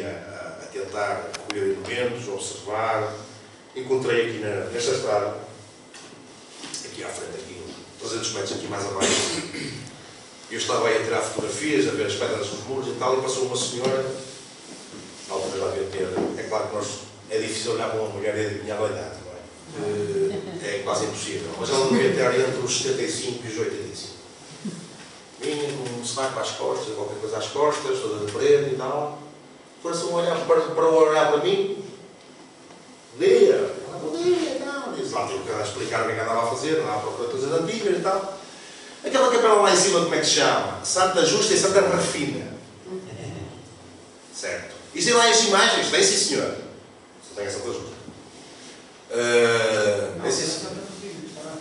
a tentar recolher elementos, a observar. Encontrei aqui nesta estrada, aqui à frente, aqui 300 metros aqui mais abaixo, eu estava aí a tirar fotografias, a ver as pedras dos muros e tal, e passou uma senhora, na altura já devia ter, é claro que é difícil olhar para uma mulher e adivinhar a idade, não é? É quase impossível, mas ela devia ter entre os 75 e os 85. Vinha com um saco às costas, qualquer coisa às costas, toda de preto e tal. Começou a olhar para mim. Bom dia, e tal. Diz lá, tive que explicar o que andava a fazer, andava a procurar coisas antigas e tal. Aquela capela lá em cima, como é que se chama? Santa Justa e Santa Rafina. Certo. E sei lá as imagens? Tem sim, senhor. Só tem a Santa Justa. Não, Santa Rafina, está lá.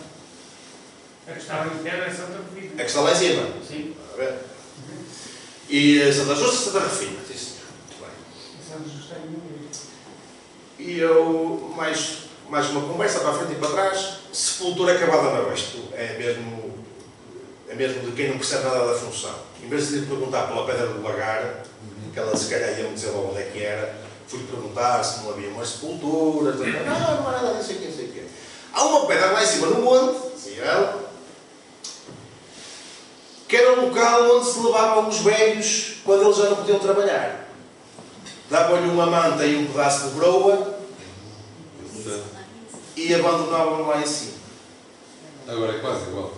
A que está em terra é Santa Rafina. A que está lá em cima? Sim. A ver. E Santa Justa e Santa Rafina. Sim, senhor. Muito bem. Santa Justa em Número. E eu, mais uma conversa para a frente e para trás, sepultura acabada na besta. É mesmo de quem não percebe nada da função. Em vez de lhe perguntar pela pedra do lagar, que ela se calhar ia-me dizer logo onde é que era, fui-lhe perguntar se não havia umas sepulturas, não há nada disso aqui, não sei o quê. Há uma pedra lá em cima no monte, dizia ela, que era o local onde se levavam os velhos quando eles já não podiam trabalhar. Davam-lhe uma manta e um pedaço de broa e abandonavam-no lá em cima. Agora é quase igual.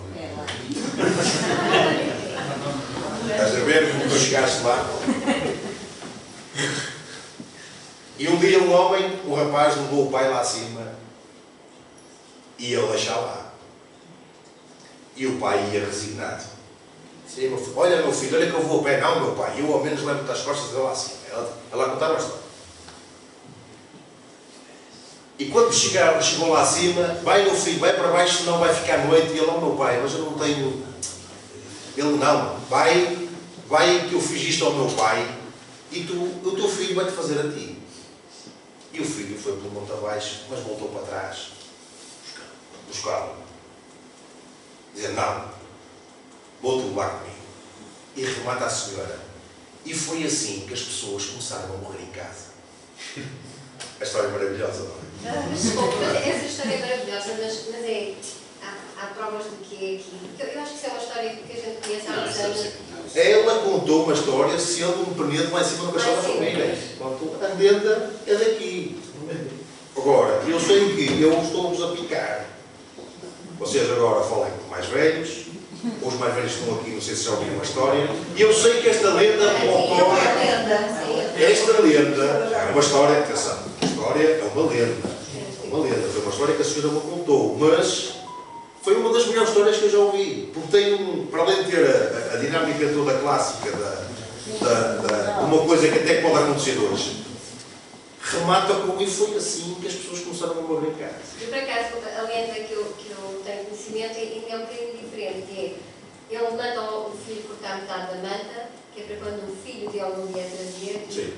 Estás a ver como tu chegaste lá? E um dia um rapaz levou o pai lá acima e ele deixava lá. E o pai ia resignado. Dizia, olha meu filho, olha que eu vou a pé. Não, meu pai, eu ao menos levo-te as costas dele lá acima. Ela contava a história. E quando chegou lá acima, vai meu filho, vai para baixo, senão vai ficar noite. E ele, oh meu pai, mas eu não tenho... Ele, não, vai que eu fiz isto ao meu pai e o teu filho vai-te fazer a ti. E o filho foi pelo monte abaixo, mas voltou para trás. Buscá-lo. Dizer, não, vou-te levar comigo. E remata a senhora. E foi assim que as pessoas começaram a morrer em casa. A história é maravilhosa, não é? Desculpa, essa história é maravilhosa, mas há provas de que é aqui. Eu acho que isso é uma história que a gente conhece há muitos anos. Ela contou uma história sendo um penedo lá em cima do castelo das famílias. A denda é daqui. Agora, eu sei que eu estou-vos a picar. Vocês agora falem com mais velhos. Os mais velhos estão aqui, não sei se já ouviram a história. E eu sei que esta lenda ocorre. Esta lenda é uma história, atenção, a história é uma lenda. Uma lenda, foi uma história que a senhora me contou, mas foi uma das melhores histórias que eu já ouvi. Porque tem, para além de ter a dinâmica toda clássica de uma coisa que até pode acontecer hoje, remata como e foi assim que as pessoas começaram a brincar. Eu, por acaso, a lenda que eu tenho conhecimento é um bocadinho diferente. Ele manda o filho cortar metade da manta, que é para quando o filho dele não vier trazer. Sim.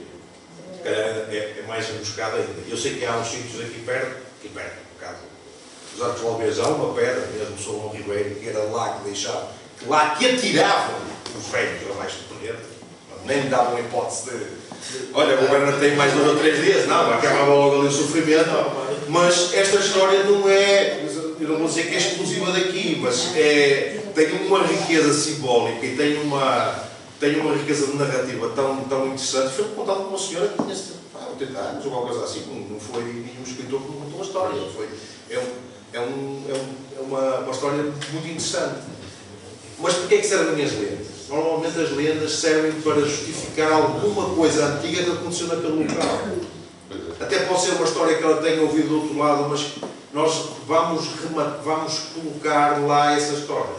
Se calhar é mais emboscada ainda. Eu sei que há uns sítios aqui perto, por causa dos Arcos de Valvez, há uma pedra, mesmo sou um ribeiro, que era lá que deixava, lá que atiravam os velhos abaixo do planeta, nem me davam a hipótese de olha, o governo tem mais 2 ou 3 dias, não, acabava logo ali o sofrimento, mas esta história não é, eu não vou dizer que é exclusiva daqui, mas tem uma riqueza simbólica e tem uma riqueza de narrativa tão interessante. Foi contado por uma senhora que tinha 80 anos ou alguma coisa assim, não foi nenhum escritor que me contou a história, é uma história muito interessante. Mas porquê é que servem as lendas? Normalmente as lendas servem para justificar alguma coisa antiga que aconteceu naquele local. Até pode ser uma história que ela tenha ouvido do outro lado, mas nós vamos colocar lá essa história,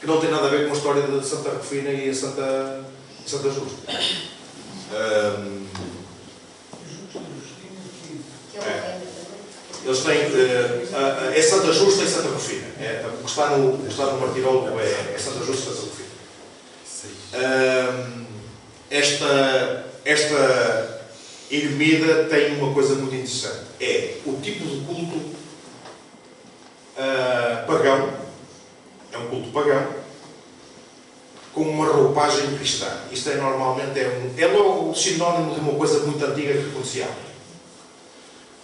que não tem nada a ver com a história de Santa Rufina e a Santa Justa. Eles têm é Santa Justa e Santa Rufina. O que está no martirólogo é Santa Justa e Santa Rufina. Esta ermida tem uma coisa muito interessante. É o tipo de culto pagão. É um culto pagão. com uma roupagem cristã. Isto é normalmente é logo sinónimo de uma coisa muito antiga que acontecia.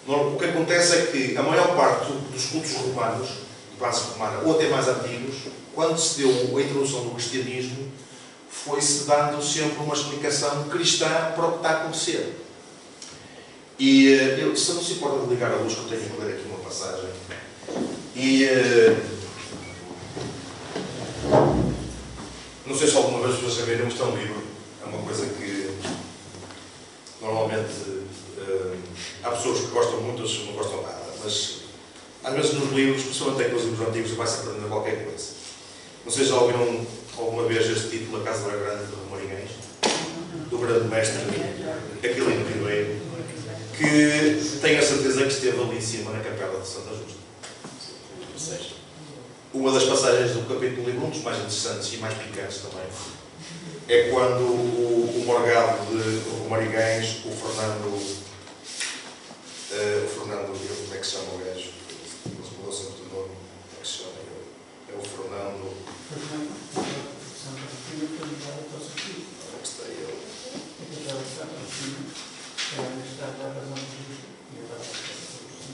O que acontece é que a maior parte dos cultos romanos, de base romana, ou até mais antigos, quando se deu a introdução do cristianismo, foi-se dando sempre uma explicação cristã para o que está a acontecer. E se não se importa de ligar a luz, que eu tenho que ler aqui uma passagem. E não sei se alguma vez vocês já viram, isto é um livro. É uma coisa que normalmente há pessoas que gostam muito, outras que não gostam nada. Mas às vezes nos livros, principalmente aqueles livros antigos, vai-se aprender qualquer coisa. Não sei se já ouviram alguma vez este título, A Casa da Grande, de Romariguês, do grande mestre, Aquilino Ribeiro, que tenho a certeza que esteve ali em cima na capela de Santa Justa. Ou seja, uma das passagens do capítulo do livro, um dos mais interessantes e mais picantes também, é quando o morgado de Romariguês, o Fernando, como é que se chama o gajo? Não se mudou sempre de nome. Como é que se chama? É o Fernando. Onde está ele?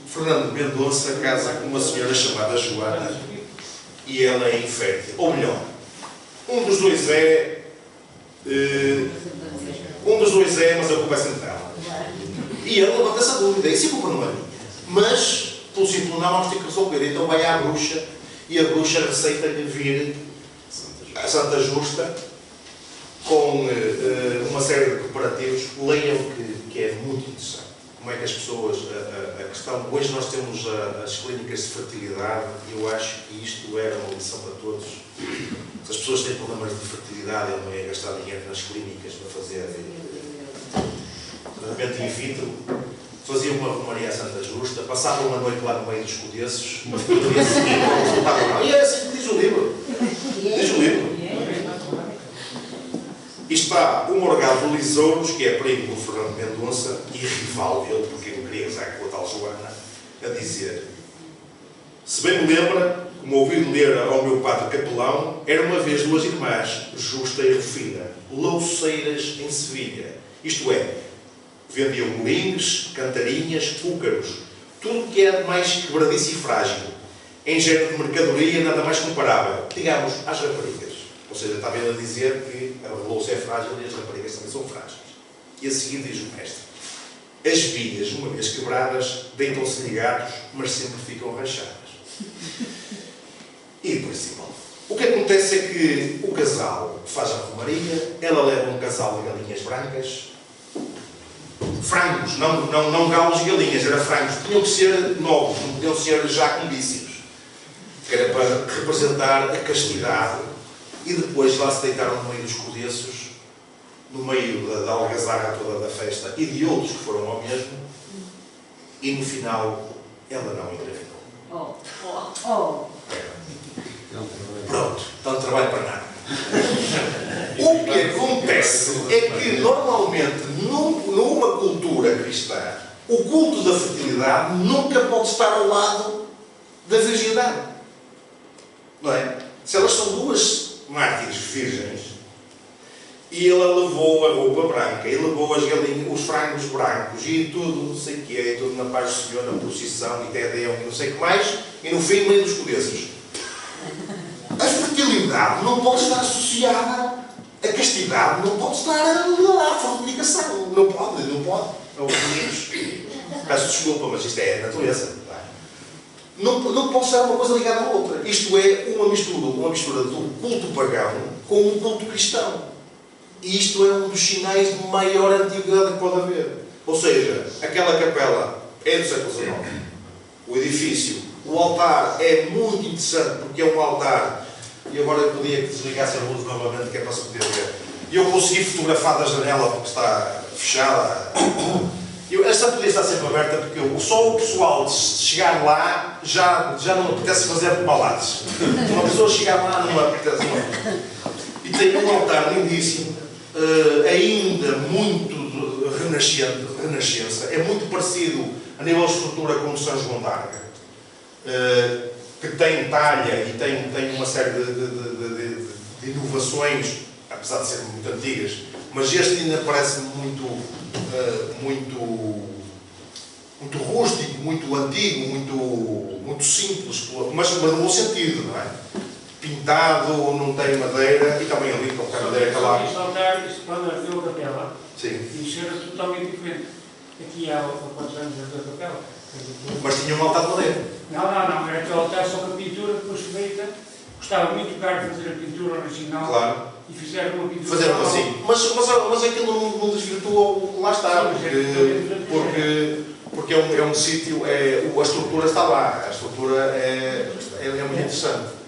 Fernando Mendonça casa com uma senhora chamada Joana e ela é infértil. Ou melhor, um dos dois é, mas a culpa é sempre dela. E ela levanta essa dúvida, e se a culpa não é minha? Mas, pelo simples não, vamos ter que resolver. Então vai à bruxa e a bruxa receita-lhe vir a Santa Justa com uma série de preparativos. Leiam que é muito interessante. Como é que as pessoas, a questão, hoje nós temos as clínicas de fertilidade e eu acho que isto era uma lição para todos. Se as pessoas têm problemas de fertilidade, ele não é gastar dinheiro nas clínicas para fazer tratamento in vitro, fazia uma romaria à Santa Justa, passava uma noite lá no meio dos codeços, mas no dia seguinte não resultava mal. E é assim que diz o livro. Diz o livro. E está o morgado de Lisouros, que é primo do Fernando Mendonça e rival dele, porque ele queria casar com a tal Joana, a dizer: se bem me lembra, como ouvi ler ao meu padre capelão, era uma vez duas irmãs, Justa e Rufina, louceiras em Sevilha. Isto é, vendiam moinhos, cantarinhas, púcaros, tudo que é mais quebradiço e frágil, em género de mercadoria nada mais comparável, digamos, às raparigas. Ou seja, está bem a dizer que a louça é frágil e as raparigas também são frágeis. E a seguir diz o mestre: as vigas, uma vez quebradas, deitam-se ligados, mas sempre ficam rachadas. E por assim vai. O que acontece é que o casal faz a romaria, ela leva um casal de galinhas brancas, frangos, não galos e galinhas, era frangos, tinham que ser novos, não podiam ser já com vícios, que era para representar a castidade. E depois lá se deitaram no meio dos codeços, no meio da algazarra toda da festa e de outros que foram ao mesmo, e no final ela não engravidou. Pronto, então trabalho para nada. O que acontece é que normalmente numa cultura cristã o culto da fertilidade nunca pode estar ao lado da virgindade. Não é? Se elas são duas mártires virgens e ela levou a roupa branca e levou as galinhas, os frangos brancos e tudo, não sei o que é, tudo na paz do Senhor, na procissão e tedeum e não sei o que mais, e no fim meio dos codeços. A fertilidade não pode estar associada, a castidade não pode estar à fortificação, não pode. Peço desculpa, mas isto é a natureza. Não pode ser uma coisa ligada à outra. Isto é uma mistura do culto pagão com o culto cristão. E isto é um dos sinais de maior antiguidade que pode haver. Ou seja, aquela capela é do século XIX. O edifício, o altar é muito interessante porque é um altar. E agora eu podia que desligasse a luz novamente, que é para se poder ver. E eu consegui fotografar da janela porque está fechada. Esta podia estar sempre aberta porque só o pessoal de chegar lá já não apetece fazer baladas. Uma pessoa chegar lá não apetece. E tem um altar lindíssimo, ainda muito renascença. É muito parecido a nível de estrutura com o São João d'Arga, que tem talha e tem uma série de de inovações, apesar de serem muito antigas, mas este ainda parece muito rústico, muito antigo, muito simples, mas no bom sentido, não é? Pintado, não tem madeira, e também ali com a madeira calada. Isto quando ardeu a capela, Sim. isso era totalmente diferente. Aqui há quantos anos ardeu a capela? Mas tinha um altar de madeira. Não, era aquele altar só com a pintura depois feita. Custava muito caro fazer a pintura original. Claro. E fizeram uma pintura. Fizeram assim. Mas aquilo não desvirtua o que lá está, porque é um sítio, a estrutura está lá, a estrutura é muito interessante.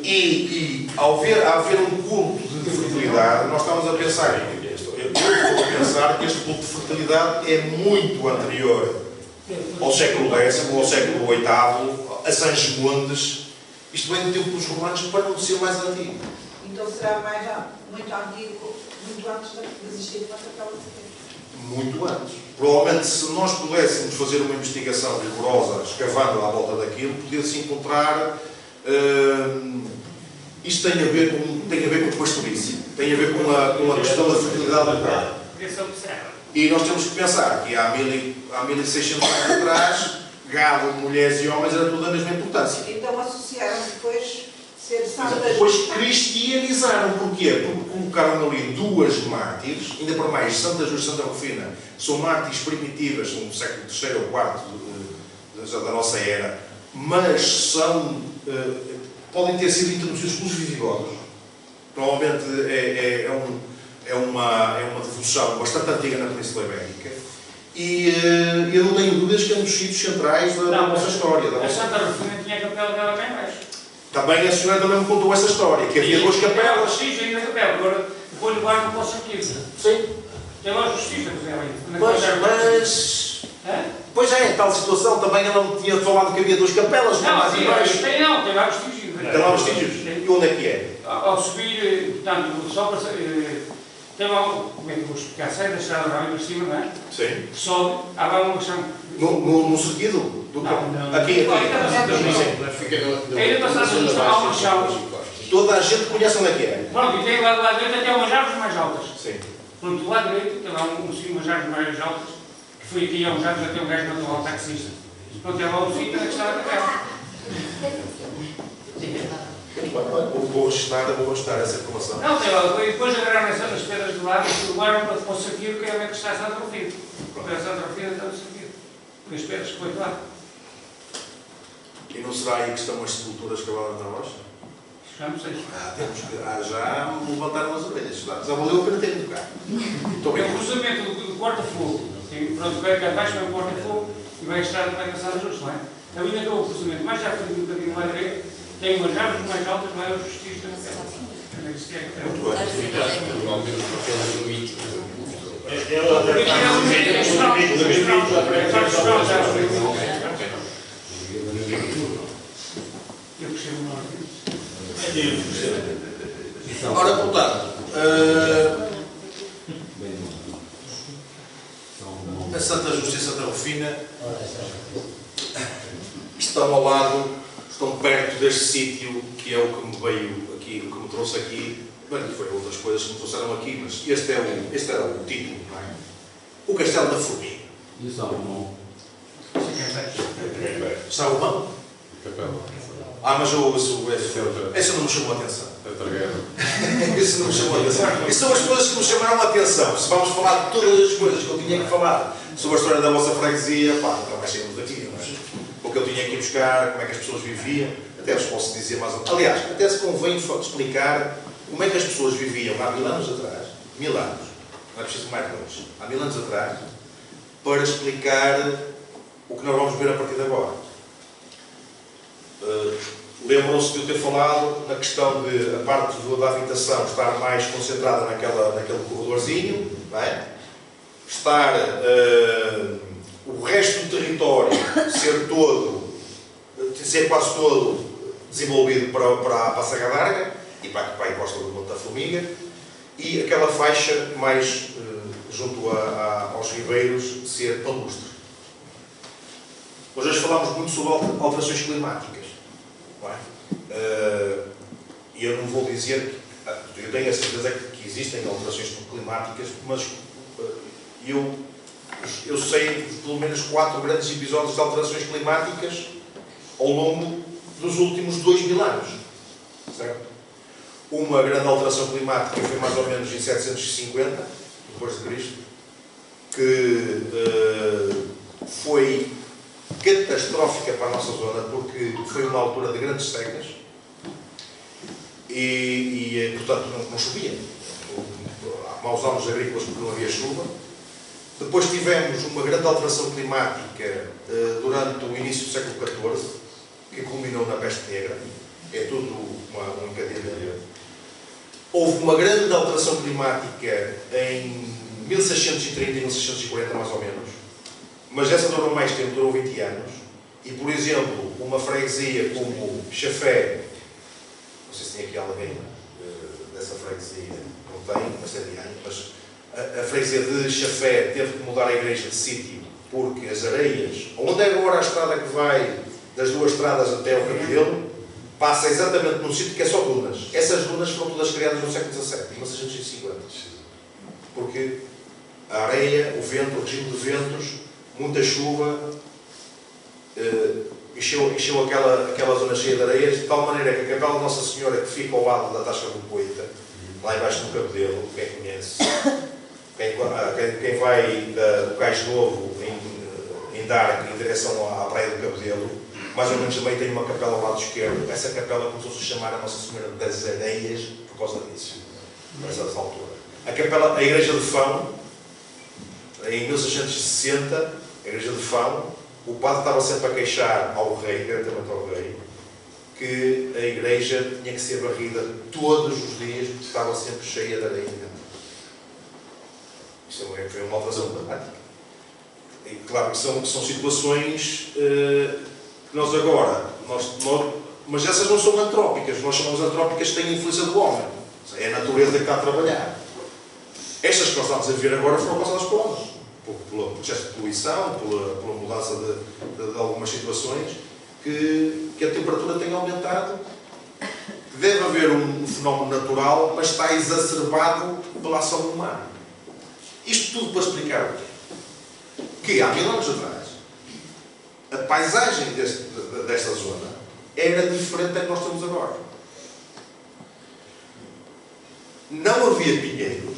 E ao haver um culto de fertilidade, nós estamos a pensar, eu estou a pensar que este culto de fertilidade é muito anterior ao século X, ao século VIII, a Sangemondes. Isto vem do tempo dos romanos para não ser mais antigo. Então será muito antigo, muito antes de existir uma capela de Deus. Muito antes. Provavelmente, se nós pudéssemos fazer uma investigação rigorosa, escavando à volta daquilo, podia-se encontrar. Isto tem a ver com o pastorício, tem a ver com a questão da fertilidade local. E nós temos que pensar que há 1600 anos atrás, gado, mulheres e homens era tudo da mesma importância. Então associaram depois ser santas. Depois cristianizaram. Porquê? Porque colocaram ali duas mártires, ainda para mais Santa Justa e Santa Rufina, são mártires primitivas, no século III ou IV da nossa era, mas podem ter sido introduzidos pelos visigodos. Provavelmente é uma devoção bastante antiga na Península Ibérica. E eu não tenho dúvidas que é um dos sítios centrais da nossa história. A Santa Rufina tinha a capela dela bem baixo. Também a senhora também me contou essa história, que havia duas capelas. Sim, ainda capela. Agora vou levar para o Santiago. Sim. Tem lá a justiça, Mas... Pois é, tal situação, também ela não tinha falado que havia duas capelas, não, mais embaixo. Tem lá vestígios. Tem lá vestígios? E onde é que é? Ao subir, portanto, só para... Tem lá, como é que eu vou explicar? Sai da estrada lá para cima, não é? Sim. Sobe, há lá uma questão... No seguido? Não. Aqui. Ainda passado há umas salas. Toda a gente conhece onde é que é. Pronto, e tem lá direito até umas árvores mais altas. Sim. Pronto, do lado direito tem lá umas árvores mais altas, que foi aqui há uns anos até um gajo matou lá o taxista. Pronto, é lá o sítio onde está a capela. Vou registrar essa informação. Não, tem lá, depois agarraram as pedras do lado e levaram para o Saquiro, que é onde está a Santa Rufina. Porque a Santa Rufina está no Saquiro. Com as pedras que foi de lá. E não será aí que estão as sepulturas cavadas na rocha? Já não sei. Já me levantaram as orelhas. Já valeu a pena ter ido cá. É o cruzamento do corta-fogo. Pronto, vai cá abaixo, vai o corta-fogo e vai estar vai passar as outras, não é? A linha que é o cruzamento, mais já foi um bocadinho lá direito, tem umas árvores mais altas, lá é o justiça na cela. Muito Eu percebo o nome. Ora, portanto, a Santa Justa e Santa Rufina estão ao lado, estão perto deste sítio que é o que me veio aqui, o que me trouxe aqui. Bem, foi outras coisas que me trouxeram aqui, mas este era o título, não é? O Castelo da Formiga. E o Salomão? Salomão? Capela. Mas esse não me chamou a atenção. Isso não me chamou a atenção. Isso são as coisas que me chamaram a atenção. Se vamos falar de todas as coisas que eu tinha que falar sobre a história da vossa freguesia, nunca mais saímos daqui, não é? Porque eu tinha que ir buscar, como é que as pessoas viviam, até vos posso dizer mais. Aliás, até se convém explicar como é que as pessoas viviam há 1000 anos atrás, 1000 anos, não é preciso mais longe, há 1000 anos atrás, para explicar o que nós vamos ver a partir de agora. Lembram-se de eu ter falado na questão de a parte da habitação estar mais concentrada naquele corredorzinho, não é? Estar o resto do território ser quase todo desenvolvido para a Serra Larga e para a encosta do Monte da Formiga, e aquela faixa mais junto aos ribeiros ser palustre. Hoje falámos muito sobre alterações climáticas. Não é? E eu não vou dizer que, eu tenho a certeza que existem alterações climáticas, mas eu sei de pelo menos 4 grandes episódios de alterações climáticas ao longo dos últimos 2000 anos. Certo? Uma grande alteração climática foi mais ou menos em 750, depois de Cristo, que foi catastrófica para a nossa zona, porque foi uma altura de grandes secas e portanto, não chovia. Há maus anos agrícolas porque não havia chuva. Depois tivemos uma grande alteração climática durante o início do século XIV, que culminou na peste negra. É tudo um encadeamento. Houve uma grande alteração climática em 1630 e 1640, mais ou menos. Mas essa durou mais tempo, durou 20 anos. E, por exemplo, uma freguesia como Chafé, não sei se tem aqui alguém dessa freguesia, não tem, mas é de anos, mas a freguesia de Chafé teve que mudar a igreja de sítio, porque as areias, onde é agora a estrada que vai das 2 estradas até ao Cabedelo, passa exatamente num sítio que é só dunas. Essas dunas foram todas criadas no século XVII, em 1650. Porque a areia, o vento, o regime de ventos, muita chuva, encheu aquela zona cheia de areias, de tal maneira que a Capela de Nossa Senhora, que fica ao lado da Tasca do Poeta, lá embaixo no Cabedelo, quem conhece, quem vai do Cais Novo em Dark em direção à Praia do Cabedelo, mais ou menos também tem uma capela ao lado esquerdo. Essa capela começou-se a chamar a Nossa Senhora das Areias por causa disso, nessa altura. A Igreja de Fão, em 1660, a Igreja de Fão, o padre estava sempre a queixar ao rei, diretamente ao rei, que a igreja tinha que ser varrida todos os dias porque estava sempre cheia de areia dentro. Isso foi uma alteração dramática. E claro que são situações que nós agora, mas essas não são antrópicas, nós chamamos antrópicas que têm influência do homem. É a natureza que está a trabalhar. Estas que nós estamos a ver agora foram causadas por homens. Pelo processo de poluição, pela mudança de algumas situações, que a temperatura tem aumentado. Deve haver um fenómeno natural, mas está exacerbado pela ação humana. Isto tudo para explicar o quê? Que há 1000 anos atrás, a paisagem desta zona era diferente da que nós temos agora. Não havia pinheiros.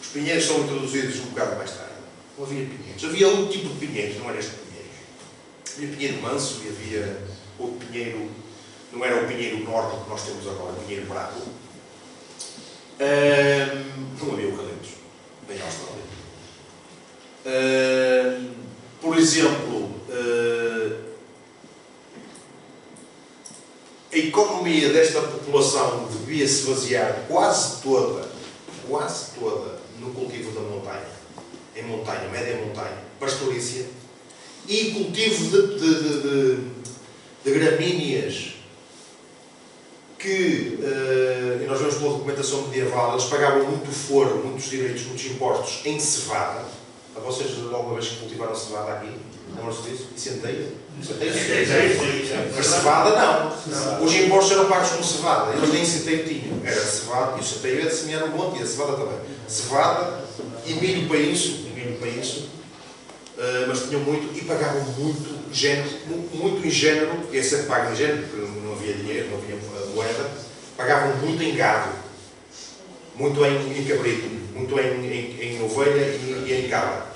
Os pinheiros são introduzidos um bocado mais tarde. Não havia pinheiros. Havia um tipo de pinheiros, não era este pinheiro. Havia pinheiro manso e havia outro pinheiro, não era o pinheiro nórdico que nós temos agora, o pinheiro bravo. Não havia eucaliptos, bem à Austrália. Por exemplo, a economia desta população devia se basear quase toda no cultivo da montanha, em montanha, média montanha, pastorícia, e cultivo de gramíneas que, e nós vemos pela documentação medieval, eles pagavam muito foro, muitos direitos, muitos impostos em cevada. A vocês alguma vez que cultivaram cevada aqui? Lembram-se disso? E centeio? Mas cevada não. Os impostos eram pagos com cevada. Eles nem centeio tinham. Era cevada, e o centeio é de semear no monte, e a cevada também. Cevada e milho para isso, mas tinham muito, e pagavam muito em género, porque é sempre pago em género, porque não havia dinheiro, não havia moeda, pagavam muito em gado, muito em cabrito, muito em ovelha e em cabra.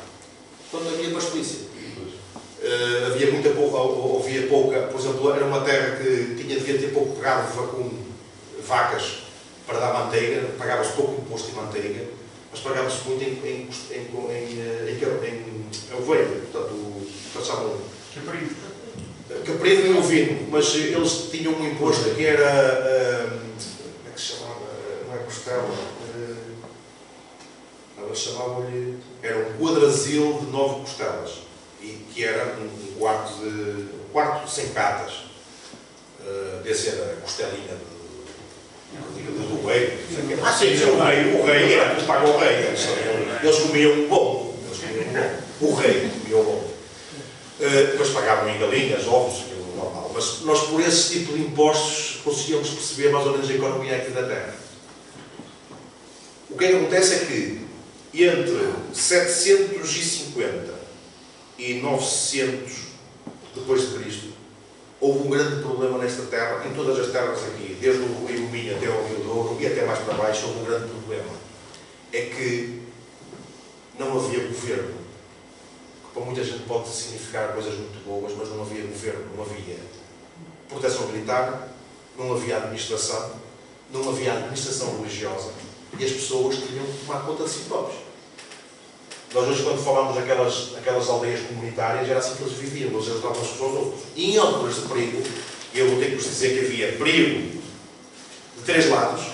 Quando havia pastorícia. Havia pouca, por exemplo, era uma terra que devia ter pouco gado com vacas para dar manteiga, pagava-se pouco imposto em manteiga, mas pagava-se muito em ovelha, portanto, passavam caprino e ovino, mas eles tinham um imposto que era, como é que se chamava? Não é costela, eles chamavam-lhe, era um quadrazil de 9 costelas, e que era um quarto sem catas. Esse era a costelinha do rei. Sim, o rei era que paga o rei. Eles comiam bom. O rei comia o bom. Depois pagavam em galinhas, ovos, aquilo normal. Mas nós, por esse tipo de impostos, conseguíamos perceber mais ou menos a economia aqui da terra. O que é que acontece é que entre 750 e 900 depois de Cristo, houve um grande problema nesta terra, em todas as terras aqui, desde o Rio Minho até ao Rio Douro e até mais para baixo, houve um grande problema. É que não havia governo. Que para muita gente pode significar coisas muito boas, mas não havia governo, não havia proteção militar, não havia administração, não havia administração religiosa e as pessoas tinham que tomar conta de si próprios. Nós hoje, quando falamos daquelas aldeias comunitárias, era assim que eles viviam, eles ajudavam uns aos outros. E em alturas de perigo, e eu vou ter que vos dizer que havia perigo de 3 lados.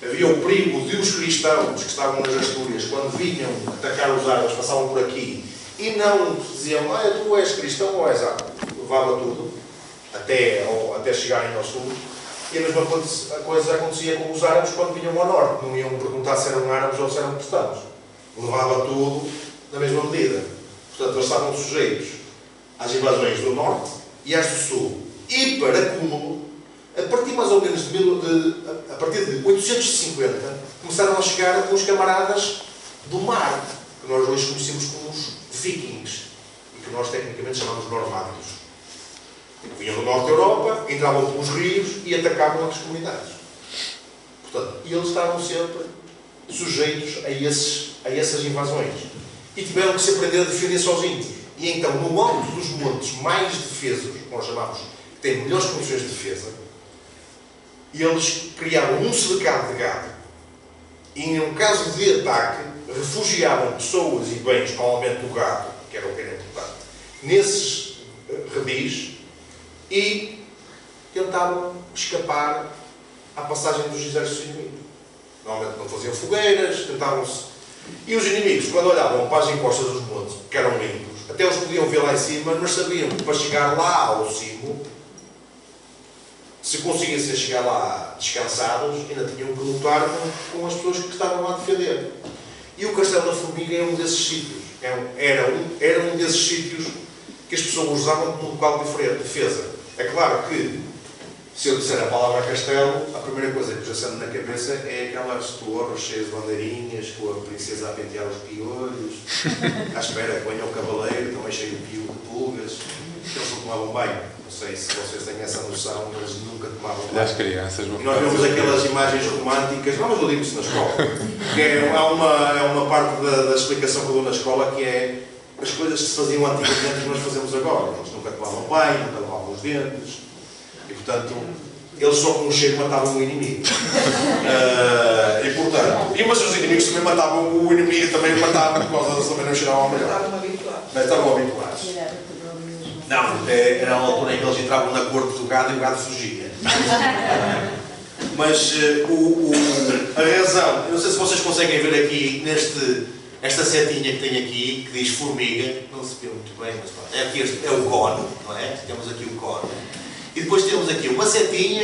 Havia o perigo de os cristãos que estavam nas Astúrias, quando vinham atacar os árabes, passavam por aqui, e não diziam, tu és cristão ou és árabe. Levava tudo, até chegarem ao sul. E a mesma coisa acontecia com os árabes quando vinham ao norte. Não iam perguntar se eram árabes ou se eram cristãos. Levava tudo na mesma medida. Portanto, eles estavam sujeitos às invasões do norte e às do sul. E, para cúmulo, a partir mais ou menos a partir de 850, começaram a chegar alguns camaradas do mar, que nós hoje conhecemos como os vikings, e que nós tecnicamente chamamos normandos. Vinham do norte da Europa, entravam pelos rios e atacavam outras comunidades. Portanto, e eles estavam sempre sujeitos a essas invasões. E tiveram que se aprender a defender sozinhos. E então, no alto dos montes mais defesos, que nós chamamos, que têm melhores condições de defesa, eles criavam um cercado de gado. E, em um caso de ataque, refugiavam pessoas e bens, normalmente o gado, que era o que era importante, nesses redis, e tentavam escapar à passagem dos exércitos inimigos. Normalmente não faziam fogueiras, tentavam-se. E os inimigos, quando olhavam para as encostas dos montes, que eram limpos, até os podiam ver lá em cima, mas sabiam que para chegar lá ao cimo, se conseguissem chegar lá descansados, ainda tinham que lutar com as pessoas que estavam lá a defender. E o Castelo da Formiga é um desses sítios. Era um desses sítios que as pessoas usavam como local de defesa. É claro que, se eu disser a palavra castelo, a primeira coisa que já sendo na cabeça é aquelas torres cheias de bandeirinhas, com a princesa a pentear os piolhos, à espera que venha o cavaleiro, também cheio de pio de pulgas. Eles não tomavam banho. Não sei se vocês têm essa noção, eles nunca tomavam banho. As crianças vão. E nós vemos aquelas imagens românticas, não, mas eu digo isso na escola, que há uma parte da explicação que eu dou na escola que é as coisas que se faziam antigamente que nós fazemos agora. Eles nunca tomavam banho, nunca lavavam os dentes. E, portanto, eles só com um cheiro matavam o inimigo. E, portanto, mas os inimigos também matavam o inimigo, também o matavam, por causa deles também não cheiravam melhor. Estavam habituados. Mas estavam habituados. Não, era a altura em que eles entravam na corte do gado e o gado fugia. Mas a razão, eu não sei se vocês conseguem ver aqui, esta setinha que tem aqui, que diz formiga, não se vê muito bem, mas é, aqui é o cone, não é? Temos aqui o cone. E depois temos aqui uma setinha